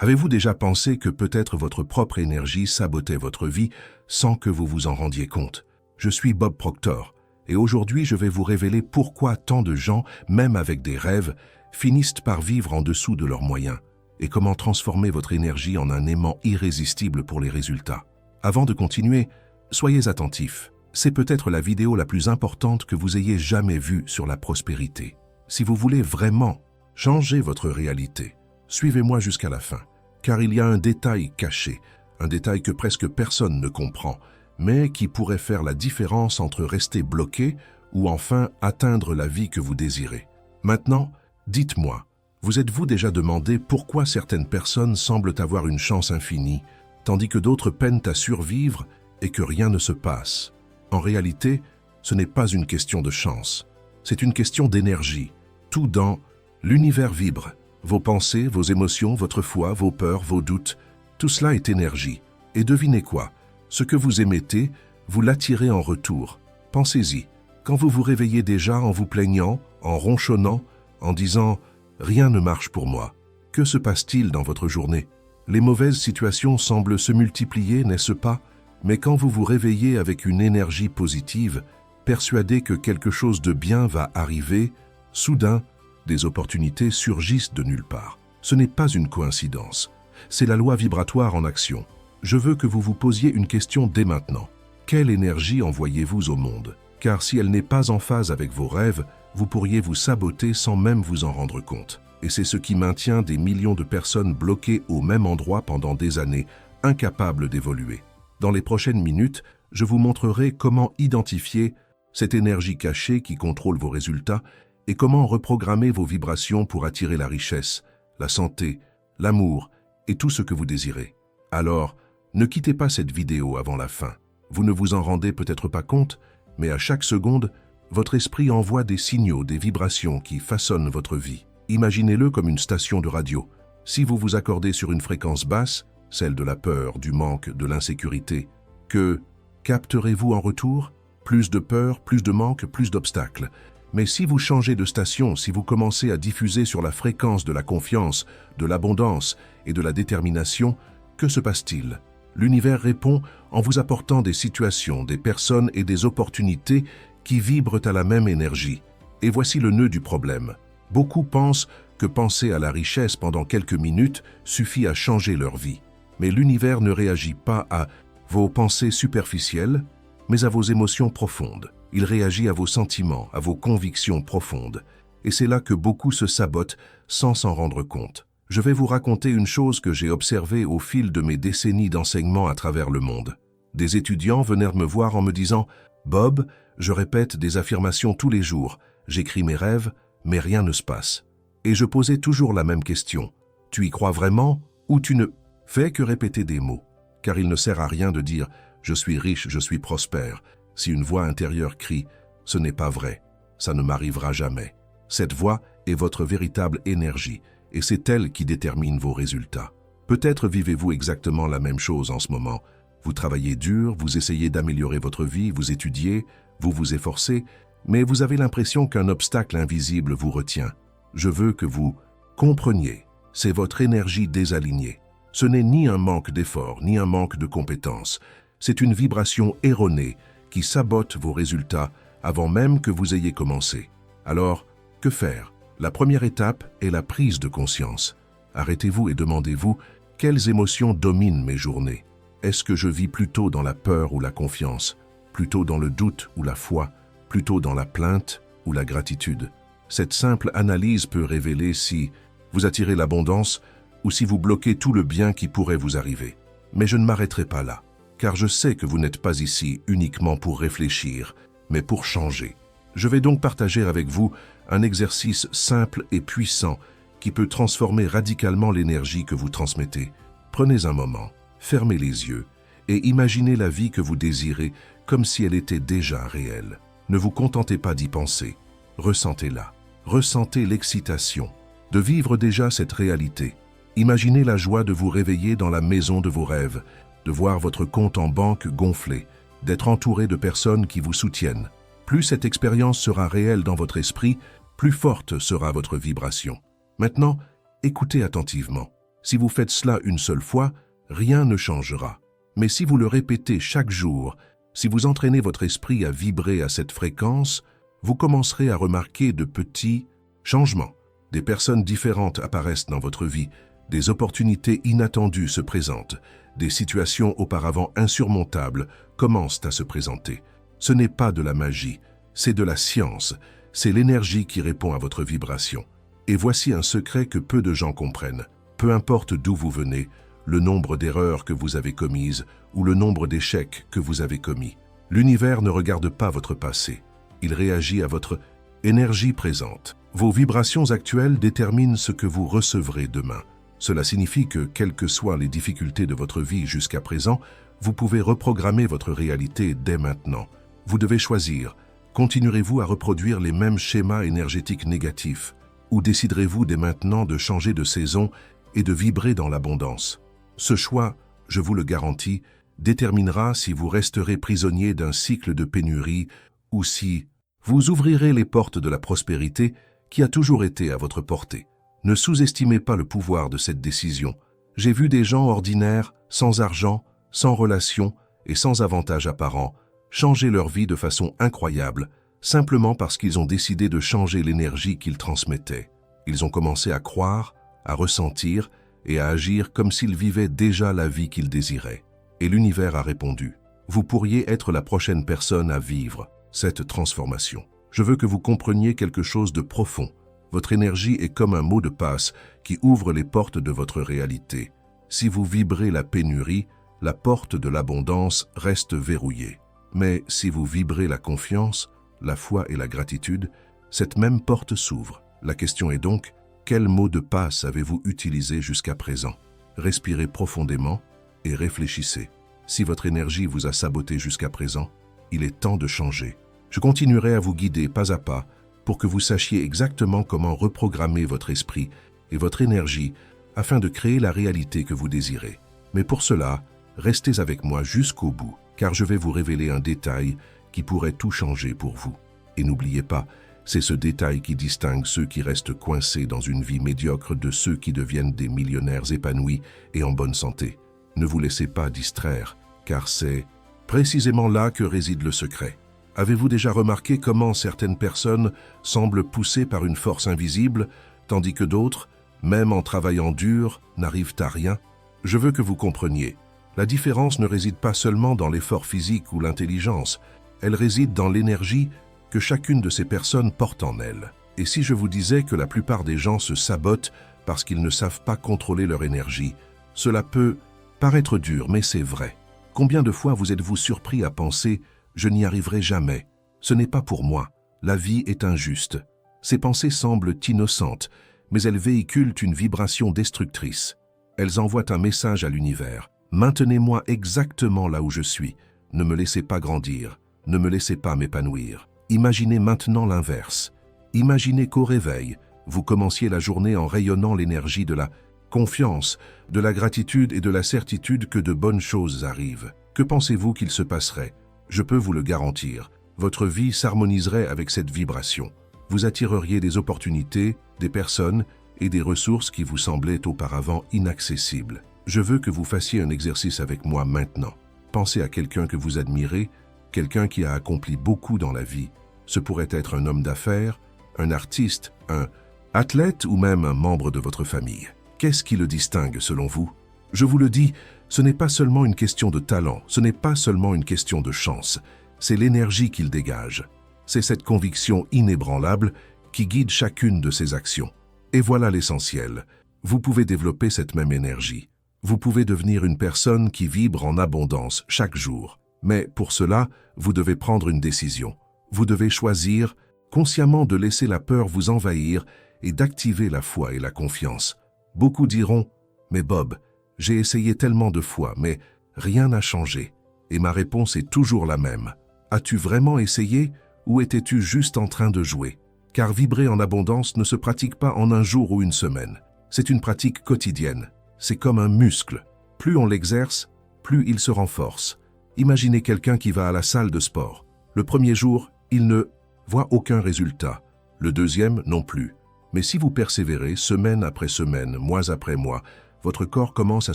Avez-vous déjà pensé que peut-être votre propre énergie sabotait votre vie sans que vous vous en rendiez compte? Je suis Bob Proctor, et aujourd'hui je vais vous révéler pourquoi tant de gens, même avec des rêves, finissent par vivre en dessous de leurs moyens, et comment transformer votre énergie en un aimant irrésistible pour les résultats. Avant de continuer, soyez attentifs. C'est peut-être la vidéo la plus importante que vous ayez jamais vue sur la prospérité. Si vous voulez vraiment changer votre réalité, suivez-moi jusqu'à la fin, car il y a un détail caché, un détail que presque personne ne comprend, mais qui pourrait faire la différence entre rester bloqué ou enfin atteindre la vie que vous désirez. Maintenant, dites-moi, vous êtes-vous déjà demandé pourquoi certaines personnes semblent avoir une chance infinie, tandis que d'autres peinent à survivre et que rien ne se passe? En réalité, ce n'est pas une question de chance, c'est une question d'énergie. Tout dans l'univers vibre. Vos pensées, vos émotions, votre foi, vos peurs, vos doutes, tout cela est énergie. Et devinez quoi? Ce que vous émettez, vous l'attirez en retour. Pensez-y. Quand vous vous réveillez déjà en vous plaignant, en ronchonnant, en disant « rien ne marche pour moi », que se passe-t-il dans votre journée? Les mauvaises situations semblent se multiplier, n'est-ce pas? Mais quand vous vous réveillez avec une énergie positive, persuadé que quelque chose de bien va arriver, soudain, des opportunités surgissent de nulle part. Ce n'est pas une coïncidence, c'est la loi vibratoire en action. Je veux que vous vous posiez une question dès maintenant. Quelle énergie envoyez-vous au monde? Car si elle n'est pas en phase avec vos rêves, vous pourriez vous saboter sans même vous en rendre compte. Et c'est ce qui maintient des millions de personnes bloquées au même endroit pendant des années, incapables d'évoluer. Dans les prochaines minutes, je vous montrerai comment identifier cette énergie cachée qui contrôle vos résultats et comment reprogrammer vos vibrations pour attirer la richesse, la santé, l'amour et tout ce que vous désirez. Alors, ne quittez pas cette vidéo avant la fin. Vous ne vous en rendez peut-être pas compte, mais à chaque seconde, votre esprit envoie des signaux, des vibrations qui façonnent votre vie. Imaginez-le comme une station de radio. Si vous vous accordez sur une fréquence basse, celle de la peur, du manque, de l'insécurité, que capterez-vous en retour? Plus de peur, plus de manque, plus d'obstacles. Mais si vous changez de station, si vous commencez à diffuser sur la fréquence de la confiance, de l'abondance et de la détermination, que se passe-t-il? L'univers répond en vous apportant des situations, des personnes et des opportunités qui vibrent à la même énergie. Et voici le nœud du problème. Beaucoup pensent que penser à la richesse pendant quelques minutes suffit à changer leur vie. Mais l'univers ne réagit pas à vos pensées superficielles, mais à vos émotions profondes. Il réagit à vos sentiments, à vos convictions profondes. Et c'est là que beaucoup se sabotent sans s'en rendre compte. Je vais vous raconter une chose que j'ai observée au fil de mes décennies d'enseignement à travers le monde. Des étudiants vinrent me voir en me disant « Bob, je répète des affirmations tous les jours, j'écris mes rêves, mais rien ne se passe. » Et je posais toujours la même question. « Tu y crois vraiment ou tu ne fais que répéter des mots ?» Car il ne sert à rien de dire « je suis riche, je suis prospère ». Si une voix intérieure crie « ce n'est pas vrai, ça ne m'arrivera jamais », cette voix est votre véritable énergie et c'est elle qui détermine vos résultats. Peut-être vivez-vous exactement la même chose en ce moment. Vous travaillez dur, vous essayez d'améliorer votre vie, vous étudiez, vous vous efforcez, mais vous avez l'impression qu'un obstacle invisible vous retient. Je veux que vous compreniez, c'est votre énergie désalignée. Ce n'est ni un manque d'effort, ni un manque de compétences. C'est une vibration erronée qui sabote vos résultats avant même que vous ayez commencé. Alors, que faire? La première étape est la prise de conscience. Arrêtez-vous et demandez-vous quelles émotions dominent mes journées. Est-ce que je vis plutôt dans la peur ou la confiance, plutôt dans le doute ou la foi, plutôt dans la plainte ou la gratitude? Cette simple analyse peut révéler si vous attirez l'abondance ou si vous bloquez tout le bien qui pourrait vous arriver. Mais je ne m'arrêterai pas là, car je sais que vous n'êtes pas ici uniquement pour réfléchir, mais pour changer. Je vais donc partager avec vous un exercice simple et puissant qui peut transformer radicalement l'énergie que vous transmettez. Prenez un moment, fermez les yeux et imaginez la vie que vous désirez comme si elle était déjà réelle. Ne vous contentez pas d'y penser, ressentez-la. Ressentez l'excitation de vivre déjà cette réalité. Imaginez la joie de vous réveiller dans la maison de vos rêves, de voir votre compte en banque gonfler, d'être entouré de personnes qui vous soutiennent. Plus cette expérience sera réelle dans votre esprit, plus forte sera votre vibration. Maintenant, écoutez attentivement. Si vous faites cela une seule fois, rien ne changera. Mais si vous le répétez chaque jour, si vous entraînez votre esprit à vibrer à cette fréquence, vous commencerez à remarquer de petits changements. Des personnes différentes apparaissent dans votre vie, des opportunités inattendues se présentent, des situations auparavant insurmontables commencent à se présenter. Ce n'est pas de la magie, c'est de la science, c'est l'énergie qui répond à votre vibration. Et voici un secret que peu de gens comprennent. Peu importe d'où vous venez, le nombre d'erreurs que vous avez commises ou le nombre d'échecs que vous avez commis, l'univers ne regarde pas votre passé. Il réagit à votre énergie présente. Vos vibrations actuelles déterminent ce que vous recevrez demain. Cela signifie que, quelles que soient les difficultés de votre vie jusqu'à présent, vous pouvez reprogrammer votre réalité dès maintenant. Vous devez choisir. Continuerez-vous à reproduire les mêmes schémas énergétiques négatifs ou déciderez-vous dès maintenant de changer de saison et de vibrer dans l'abondance? Ce choix, je vous le garantis, déterminera si vous resterez prisonnier d'un cycle de pénurie ou si vous ouvrirez les portes de la prospérité qui a toujours été à votre portée. Ne sous-estimez pas le pouvoir de cette décision. J'ai vu des gens ordinaires, sans argent, sans relations et sans avantages apparents, changer leur vie de façon incroyable, simplement parce qu'ils ont décidé de changer l'énergie qu'ils transmettaient. Ils ont commencé à croire, à ressentir et à agir comme s'ils vivaient déjà la vie qu'ils désiraient. Et l'univers a répondu. Vous pourriez être la prochaine personne à vivre cette transformation. Je veux que vous compreniez quelque chose de profond. Votre énergie est comme un mot de passe qui ouvre les portes de votre réalité. Si vous vibrez la pénurie, la porte de l'abondance reste verrouillée. Mais si vous vibrez la confiance, la foi et la gratitude, cette même porte s'ouvre. La question est donc, quel mot de passe avez-vous utilisé jusqu'à présent? Respirez profondément et réfléchissez. Si votre énergie vous a saboté jusqu'à présent, il est temps de changer. Je continuerai à vous guider pas à pas pour que vous sachiez exactement comment reprogrammer votre esprit et votre énergie afin de créer la réalité que vous désirez. Mais pour cela, restez avec moi jusqu'au bout, car je vais vous révéler un détail qui pourrait tout changer pour vous. Et n'oubliez pas, c'est ce détail qui distingue ceux qui restent coincés dans une vie médiocre de ceux qui deviennent des millionnaires épanouis et en bonne santé. Ne vous laissez pas distraire, car c'est précisément là que réside le secret. Avez-vous déjà remarqué comment certaines personnes semblent poussées par une force invisible, tandis que d'autres, même en travaillant dur, n'arrivent à rien? Je veux que vous compreniez. La différence ne réside pas seulement dans l'effort physique ou l'intelligence, elle réside dans l'énergie que chacune de ces personnes porte en elle. Et si je vous disais que la plupart des gens se sabotent parce qu'ils ne savent pas contrôler leur énergie, cela peut paraître dur, mais c'est vrai. Combien de fois vous êtes-vous surpris à penser « je n'y arriverai jamais, ce n'est pas pour moi, la vie est injuste ». Ces pensées semblent innocentes, mais elles véhiculent une vibration destructrice. Elles envoient un message à l'univers. Maintenez-moi exactement là où je suis, ne me laissez pas grandir, ne me laissez pas m'épanouir. Imaginez maintenant l'inverse. Imaginez qu'au réveil, vous commenciez la journée en rayonnant l'énergie de la confiance, de la gratitude et de la certitude que de bonnes choses arrivent. Que pensez-vous qu'il se passerait? Je peux vous le garantir, votre vie s'harmoniserait avec cette vibration. Vous attireriez des opportunités, des personnes et des ressources qui vous semblaient auparavant inaccessibles. Je veux que vous fassiez un exercice avec moi maintenant. Pensez à quelqu'un que vous admirez, quelqu'un qui a accompli beaucoup dans la vie. Ce pourrait être un homme d'affaires, un artiste, un athlète ou même un membre de votre famille. Qu'est-ce qui le distingue selon vous? Je vous le dis, ce n'est pas seulement une question de talent, ce n'est pas seulement une question de chance, c'est l'énergie qu'il dégage. C'est cette conviction inébranlable qui guide chacune de ses actions. Et voilà l'essentiel. Vous pouvez développer cette même énergie. Vous pouvez devenir une personne qui vibre en abondance chaque jour. Mais pour cela, vous devez prendre une décision. Vous devez choisir consciemment de laisser la peur vous envahir et d'activer la foi et la confiance. Beaucoup diront « Mais Bob, j'ai essayé tellement de fois, mais rien n'a changé. » Et ma réponse est toujours la même. As-tu vraiment essayé ou étais-tu juste en train de jouer? Car vibrer en abondance ne se pratique pas en un jour ou une semaine. C'est une pratique quotidienne. C'est comme un muscle. Plus on l'exerce, plus il se renforce. Imaginez quelqu'un qui va à la salle de sport. Le premier jour, il ne voit aucun résultat. Le deuxième, non plus. Mais si vous persévérez semaine après semaine, mois après mois, votre corps commence à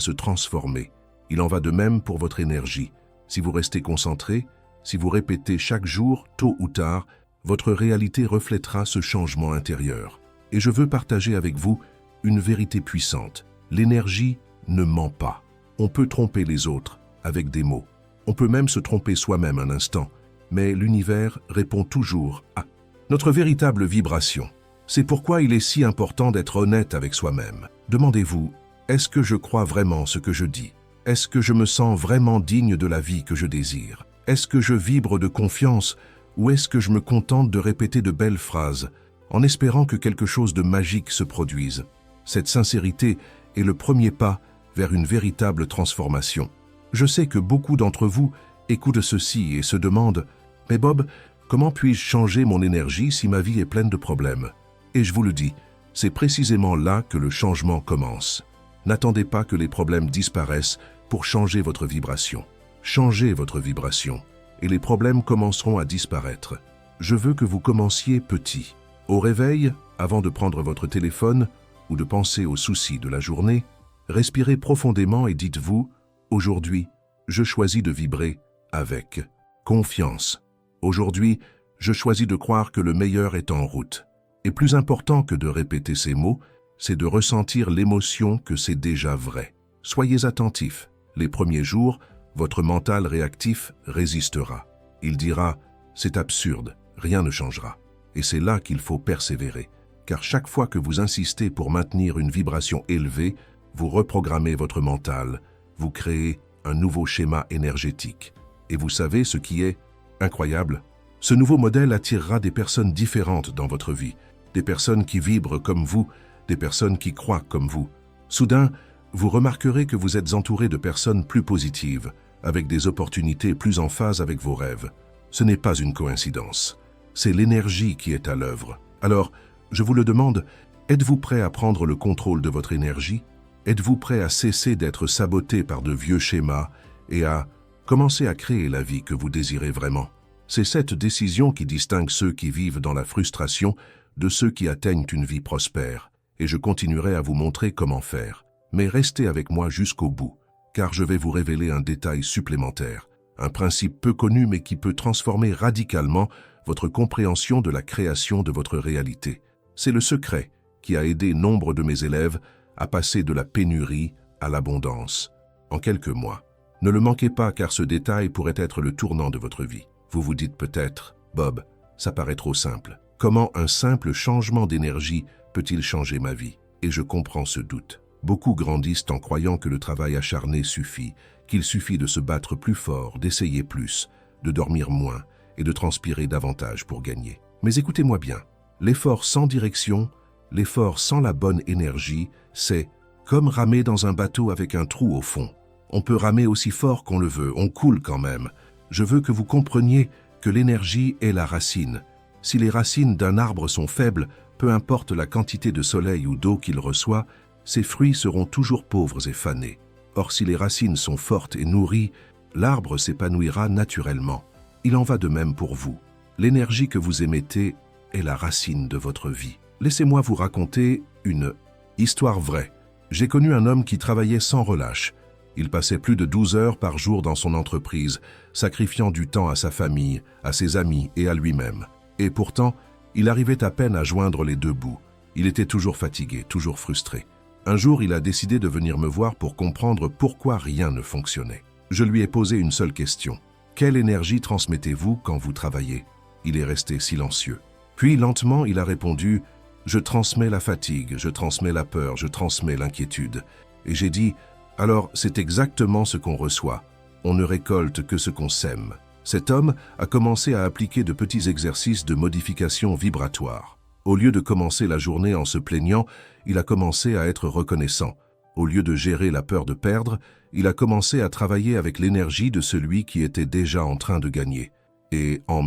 se transformer. Il en va de même pour votre énergie. Si vous restez concentré, si vous répétez chaque jour, tôt ou tard, votre réalité reflètera ce changement intérieur. Et je veux partager avec vous une vérité puissante. L'énergie ne ment pas. On peut tromper les autres avec des mots. On peut même se tromper soi-même un instant. Mais l'univers répond toujours à notre véritable vibration. C'est pourquoi il est si important d'être honnête avec soi-même. Demandez-vous, est-ce que je crois vraiment ce que je dis? Est-ce que je me sens vraiment digne de la vie que je désire? Est-ce que je vibre de confiance ou est-ce que je me contente de répéter de belles phrases en espérant que quelque chose de magique se produise? Cette sincérité est le premier pas vers une véritable transformation. Je sais que beaucoup d'entre vous écoutent ceci et se demandent « Mais Bob, comment puis-je changer mon énergie si ma vie est pleine de problèmes ?» Et je vous le dis, c'est précisément là que le changement commence. N'attendez pas que les problèmes disparaissent pour changer votre vibration. Changez votre vibration et les problèmes commenceront à disparaître. Je veux que vous commenciez petit. Au réveil, avant de prendre votre téléphone ou de penser aux soucis de la journée, respirez profondément et dites-vous « Aujourd'hui, je choisis de vibrer avec confiance. Aujourd'hui, je choisis de croire que le meilleur est en route. » Et plus important que de répéter ces mots, c'est de ressentir l'émotion que c'est déjà vrai. Soyez attentifs. Les premiers jours, votre mental réactif résistera. Il dira « c'est absurde, rien ne changera ». Et c'est là qu'il faut persévérer, car chaque fois que vous insistez pour maintenir une vibration élevée, vous reprogrammez votre mental, vous créez un nouveau schéma énergétique. Et vous savez ce qui est incroyable? Ce nouveau modèle attirera des personnes différentes dans votre vie, des personnes qui vibrent comme vous, des personnes qui croient comme vous. Soudain, vous remarquerez que vous êtes entouré de personnes plus positives, avec des opportunités plus en phase avec vos rêves. Ce n'est pas une coïncidence, c'est l'énergie qui est à l'œuvre. Alors, je vous le demande, êtes-vous prêt à prendre le contrôle de votre énergie? Êtes-vous prêt à cesser d'être saboté par de vieux schémas et à commencer à créer la vie que vous désirez vraiment? C'est cette décision qui distingue ceux qui vivent dans la frustration de ceux qui atteignent une vie prospère. Et je continuerai à vous montrer comment faire. Mais restez avec moi jusqu'au bout, car je vais vous révéler un détail supplémentaire, un principe peu connu mais qui peut transformer radicalement votre compréhension de la création de votre réalité. C'est le secret qui a aidé nombre de mes élèves à passer de la pénurie à l'abondance en quelques mois. Ne le manquez pas car ce détail pourrait être le tournant de votre vie. Vous vous dites peut-être, Bob, ça paraît trop simple. Comment un simple changement d'énergie peut-il changer ma vie? Et je comprends ce doute. Beaucoup grandissent en croyant que le travail acharné suffit, qu'il suffit de se battre plus fort, d'essayer plus, de dormir moins et de transpirer davantage pour gagner. Mais écoutez-moi bien, l'effort sans direction, l'effort sans la bonne énergie, c'est comme ramer dans un bateau avec un trou au fond. On peut ramer aussi fort qu'on le veut, on coule quand même. Je veux que vous compreniez que l'énergie est la racine. Si les racines d'un arbre sont faibles, peu importe la quantité de soleil ou d'eau qu'il reçoit, ses fruits seront toujours pauvres et fanés. Or, si les racines sont fortes et nourries, l'arbre s'épanouira naturellement. Il en va de même pour vous. L'énergie que vous émettez est la racine de votre vie. Laissez-moi vous raconter une histoire vraie. J'ai connu un homme qui travaillait sans relâche. Il passait plus de 12 heures par jour dans son entreprise, sacrifiant du temps à sa famille, à ses amis et à lui-même. Et pourtant, il arrivait à peine à joindre les deux bouts. Il était toujours fatigué, toujours frustré. Un jour, il a décidé de venir me voir pour comprendre pourquoi rien ne fonctionnait. Je lui ai posé une seule question. Quelle énergie transmettez-vous quand vous travaillez? Il est resté silencieux. Puis, lentement, il a répondu « Je transmets la fatigue, je transmets la peur, je transmets l'inquiétude. » Et j'ai dit « Alors, c'est exactement ce qu'on reçoit. On ne récolte que ce qu'on sème. » Cet homme a commencé à appliquer de petits exercices de modification vibratoire. Au lieu de commencer la journée en se plaignant, il a commencé à être reconnaissant. Au lieu de gérer la peur de perdre, il a commencé à travailler avec l'énergie de celui qui était déjà en train de gagner. Et en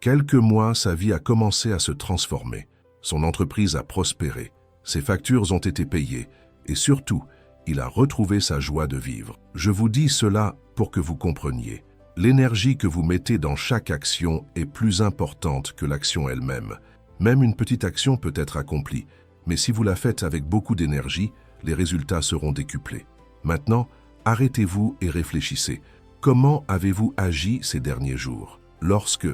quelques mois, sa vie a commencé à se transformer. Son entreprise a prospéré. Ses factures ont été payées. Et surtout, il a retrouvé sa joie de vivre. Je vous dis cela pour que vous compreniez. L'énergie que vous mettez dans chaque action est plus importante que l'action elle-même. Même une petite action peut être accomplie, mais si vous la faites avec beaucoup d'énergie, les résultats seront décuplés. Maintenant, arrêtez-vous et réfléchissez. Comment avez-vous agi ces derniers jours? Lorsque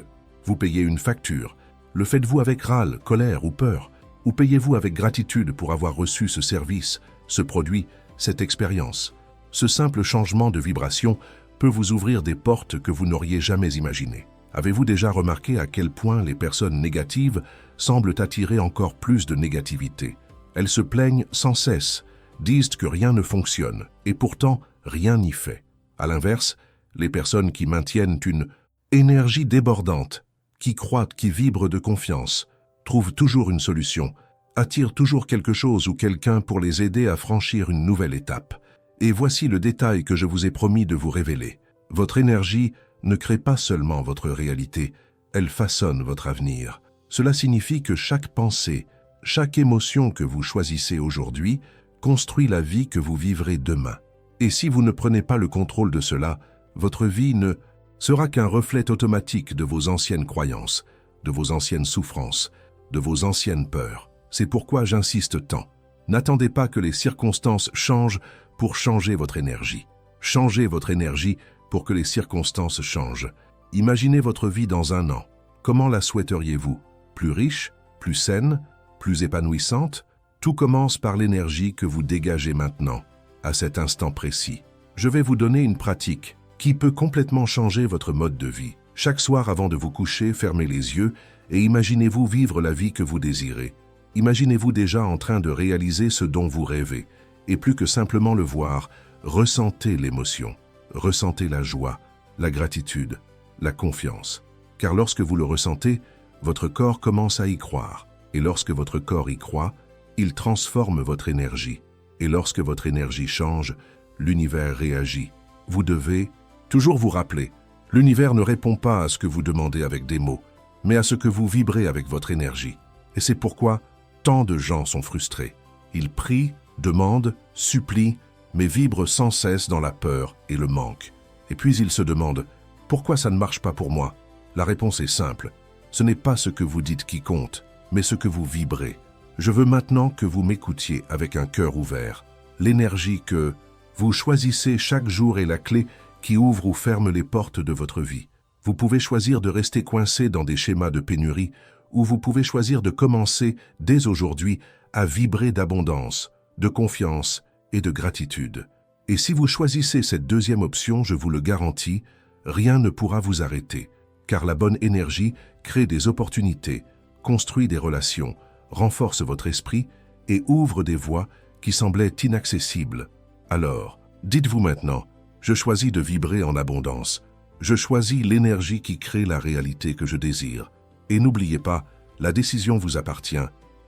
vous payez une facture, le faites-vous avec râle, colère ou peur? Ou payez-vous avec gratitude pour avoir reçu ce service, ce produit, cette expérience? Ce simple changement de vibration peut vous ouvrir des portes que vous n'auriez jamais imaginées. Avez-vous déjà remarqué à quel point les personnes négatives semblent attirer encore plus de négativité? Elles se plaignent sans cesse, disent que rien ne fonctionne, et pourtant rien n'y fait. À l'inverse, les personnes qui maintiennent une énergie débordante, qui croient, qui vibrent de confiance, trouvent toujours une solution, attirent toujours quelque chose ou quelqu'un pour les aider à franchir une nouvelle étape. Et voici le détail que je vous ai promis de vous révéler. Votre énergie ne crée pas seulement votre réalité, elle façonne votre avenir. Cela signifie que chaque pensée, chaque émotion que vous choisissez aujourd'hui construit la vie que vous vivrez demain. Et si vous ne prenez pas le contrôle de cela, votre vie ne sera qu'un reflet automatique de vos anciennes croyances, de vos anciennes souffrances, de vos anciennes peurs. C'est pourquoi j'insiste tant. N'attendez pas que les circonstances changent pour changer votre énergie. Changez votre énergie pour que les circonstances changent. Imaginez votre vie dans un an. Comment la souhaiteriez-vous? Plus riche? Plus saine? Plus épanouissante? Tout commence par l'énergie que vous dégagez maintenant, à cet instant précis. Je vais vous donner une pratique qui peut complètement changer votre mode de vie. Chaque soir avant de vous coucher, fermez les yeux et imaginez-vous vivre la vie que vous désirez. Imaginez-vous déjà en train de réaliser ce dont vous rêvez. Et plus que simplement le voir, ressentez l'émotion. Ressentez la joie, la gratitude, la confiance. Car lorsque vous le ressentez, votre corps commence à y croire. Et lorsque votre corps y croit, il transforme votre énergie. Et lorsque votre énergie change, l'univers réagit. Vous devez toujours vous rappeler, l'univers ne répond pas à ce que vous demandez avec des mots, mais à ce que vous vibrez avec votre énergie. Et c'est pourquoi tant de gens sont frustrés. Ils prient, demandent, supplient, mais vibrent sans cesse dans la peur et le manque. Et puis ils se demandent, pourquoi ça ne marche pas pour moi? La réponse est simple, ce n'est pas ce que vous dites qui compte, mais ce que vous vibrez. Je veux maintenant que vous m'écoutiez avec un cœur ouvert. L'énergie que vous choisissez chaque jour est la clé qui ouvre ou ferme les portes de votre vie. Vous pouvez choisir de rester coincé dans des schémas de pénurie ou vous pouvez choisir de commencer dès aujourd'hui à vibrer d'abondance, de confiance et de gratitude. Et si vous choisissez cette deuxième option, je vous le garantis, rien ne pourra vous arrêter, car la bonne énergie crée des opportunités, construit des relations, renforce votre esprit et ouvre des voies qui semblaient inaccessibles. Alors, dites-vous maintenant, je choisis de vibrer en abondance. Je choisis l'énergie qui crée la réalité que je désire. Et n'oubliez pas, la décision vous appartient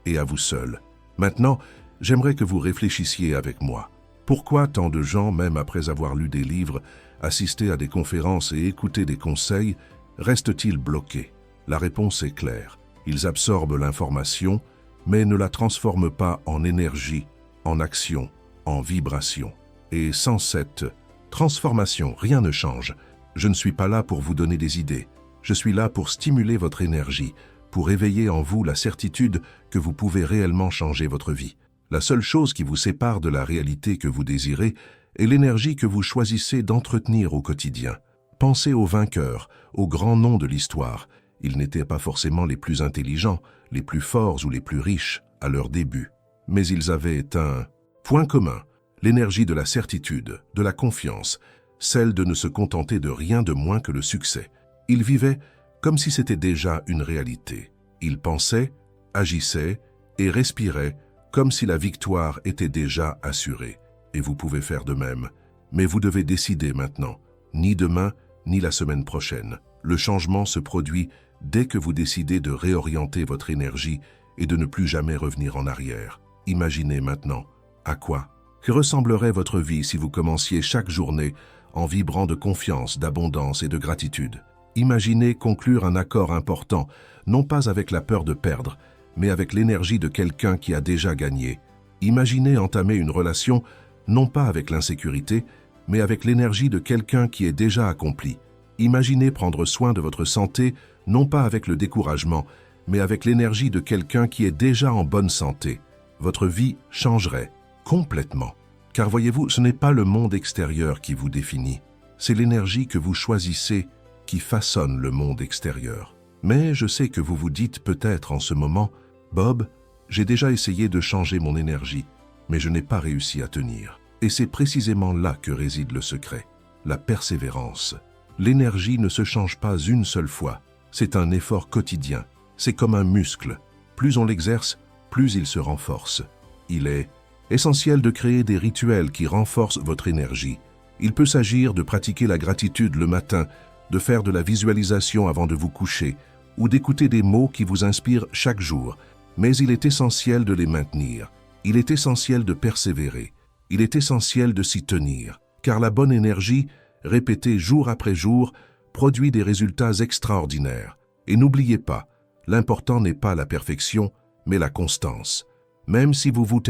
et à vous seul. Maintenant, j'aimerais que vous réfléchissiez avec moi. Pourquoi tant de gens, même après avoir lu des livres, assisté à des conférences et écouté des conseils, restent-ils bloqués? La réponse est claire. Ils absorbent l'information, mais ne la transforment pas en énergie, en action, en vibration. Et sans cette transformation, rien ne change. Je ne suis pas là pour vous donner des idées. Je suis là pour stimuler votre énergie, pour éveiller en vous la certitude que vous pouvez réellement changer votre vie. La seule chose qui vous sépare de la réalité que vous désirez est l'énergie que vous choisissez d'entretenir au quotidien. Pensez aux vainqueurs, aux grands noms de l'histoire. Ils n'étaient pas forcément les plus intelligents, les plus forts ou les plus riches à leur début. Mais ils avaient un point commun, l'énergie de la certitude, de la confiance, celle de ne se contenter de rien de moins que le succès. Ils vivaient comme si c'était déjà une réalité. Ils pensaient, agissaient et respiraient comme si la victoire était déjà assurée. Et vous pouvez faire de même. Mais vous devez décider maintenant, ni demain, ni la semaine prochaine. Le changement se produit dès que vous décidez de réorienter votre énergie et de ne plus jamais revenir en arrière. Imaginez maintenant, à quoi? Que ressemblerait votre vie si vous commenciez chaque journée en vibrant de confiance, d'abondance et de gratitude? Imaginez conclure un accord important, non pas avec la peur de perdre, mais avec l'énergie de quelqu'un qui a déjà gagné. Imaginez entamer une relation, non pas avec l'insécurité, mais avec l'énergie de quelqu'un qui est déjà accompli. Imaginez prendre soin de votre santé, non pas avec le découragement, mais avec l'énergie de quelqu'un qui est déjà en bonne santé. Votre vie changerait, complètement. Car voyez-vous, ce n'est pas le monde extérieur qui vous définit, c'est l'énergie que vous choisissez qui façonne le monde extérieur. Mais je sais que vous vous dites peut-être en ce moment, « Bob, j'ai déjà essayé de changer mon énergie, mais je n'ai pas réussi à tenir. » Et c'est précisément là que réside le secret, la persévérance. L'énergie ne se change pas une seule fois, c'est un effort quotidien, c'est comme un muscle. Plus on l'exerce, plus il se renforce. Il est essentiel de créer des rituels qui renforcent votre énergie. Il peut s'agir de pratiquer la gratitude le matin, de faire de la visualisation avant de vous coucher, ou d'écouter des mots qui vous inspirent chaque jour. Mais il est essentiel de les maintenir. Il est essentiel de persévérer. Il est essentiel de s'y tenir. Car la bonne énergie, répétée jour après jour, produit des résultats extraordinaires. Et n'oubliez pas, l'important n'est pas la perfection, mais la constance. Même si vous vous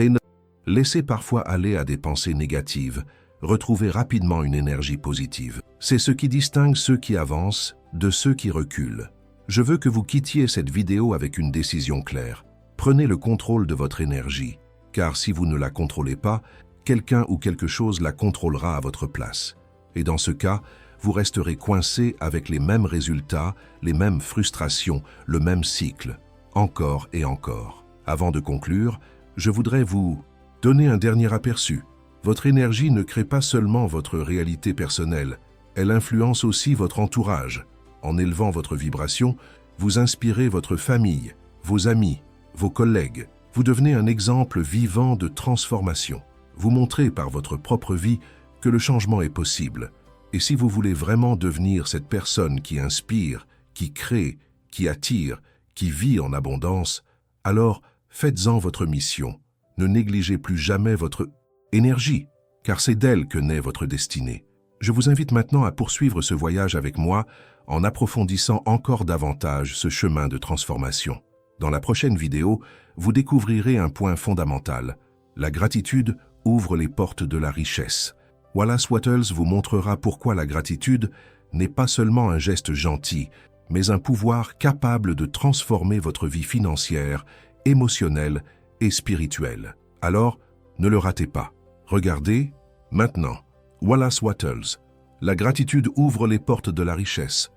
laissez parfois aller à des pensées négatives, retrouvez rapidement une énergie positive. C'est ce qui distingue ceux qui avancent de ceux qui reculent. Je veux que vous quittiez cette vidéo avec une décision claire. Prenez le contrôle de votre énergie, car si vous ne la contrôlez pas, quelqu'un ou quelque chose la contrôlera à votre place. Et dans ce cas, vous resterez coincé avec les mêmes résultats, les mêmes frustrations, le même cycle, encore et encore. Avant de conclure, je voudrais vous donner un dernier aperçu. Votre énergie ne crée pas seulement votre réalité personnelle, elle influence aussi votre entourage. En élevant votre vibration, vous inspirez votre famille, vos amis, vos collègues. Vous devenez un exemple vivant de transformation. Vous montrez par votre propre vie que le changement est possible. Et si vous voulez vraiment devenir cette personne qui inspire, qui crée, qui attire, qui vit en abondance, alors faites-en votre mission. Ne négligez plus jamais votre énergie, car c'est d'elle que naît votre destinée. Je vous invite maintenant à poursuivre ce voyage avec moi en approfondissant encore davantage ce chemin de transformation. Dans la prochaine vidéo, vous découvrirez un point fondamental. La gratitude ouvre les portes de la richesse. Wallace Wattles vous montrera pourquoi la gratitude n'est pas seulement un geste gentil, mais un pouvoir capable de transformer votre vie financière, émotionnelle et spirituelle. Alors, ne le ratez pas. Regardez, maintenant, Wallace Wattles. La gratitude ouvre les portes de la richesse.